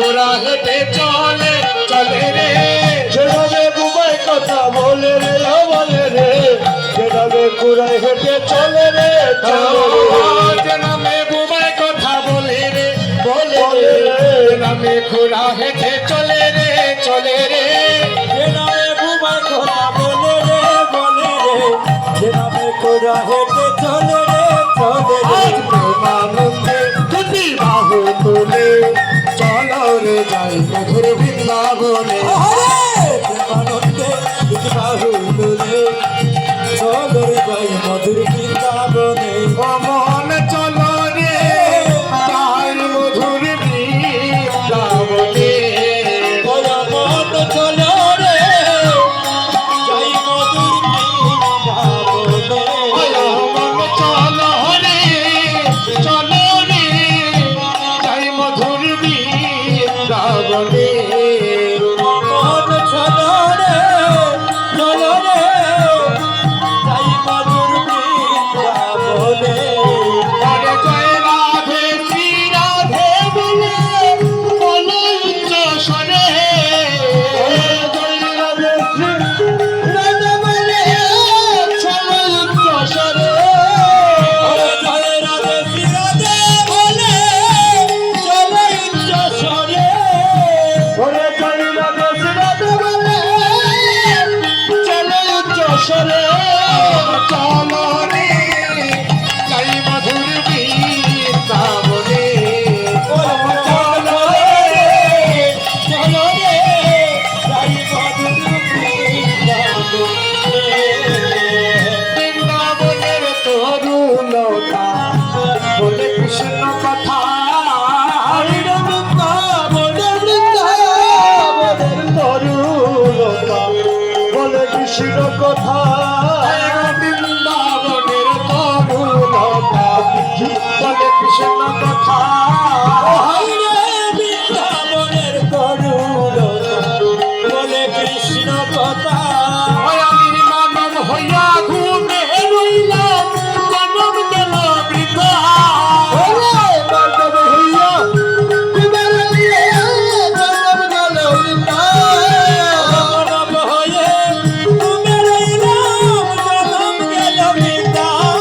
ঘোড়া হেঁটে চলে চলে রে যেভাবে বুবাই কথা বলে রে বলে রে যেভাবে ঘোড়া হেঁটে চলে রে যে নামে বুবাই কথা বলে রে বলে রে নামে ঘোড়া হেঁটে চলে রে চলে রে যে নামে বুবাই কথা বলে রে বলে রে যে নামে ঘোড়া হেঁটে চলে রে চলে রে প্রেমানন্দে দুটি বাহু তুলে চলো রে যাই মধুর বৃন্দাবনে প্রেমানন্দে দুটি বাহু তুলে চলো রে যাই মধুর বৃন্দাবনে ও মন চলো রে যাই মধুর বৃন্দাবনে মন চলো রে যাই মধুর বৃন্দাবনে মন চলো রে চলো রে যাই মধুর বৃন্দাবনে মন চলো রে চলো রে যাই মধুর বৃন্দাবনে আরে জয় রাধে শ্রী রাধে বলে বলো উচ্চ স্বরে জয় রাধে শ্রী রাধে বলে চলো উচ্চ স্বরে জয় রাধে শ্রী রাধে বলে চলো উচ্চ স্বরে ওরে জয় রাধে শ্রী রাধে বলে চলো উচ্চ স্বরে চলো রে যাই মধুর বৃন্দাবনে চলো রে চলো রে যাই মধুর বৃন্দাবনে বৃন্দাবনের তরুণতা বলে কৃষ্ণ কথা বৃন্দাবনের বৃন্দাবনের তরুণতা বলে কৃষ্ণ কথা বৃন্দাবনের তরুণতা বলে কৃষ্ণ কথা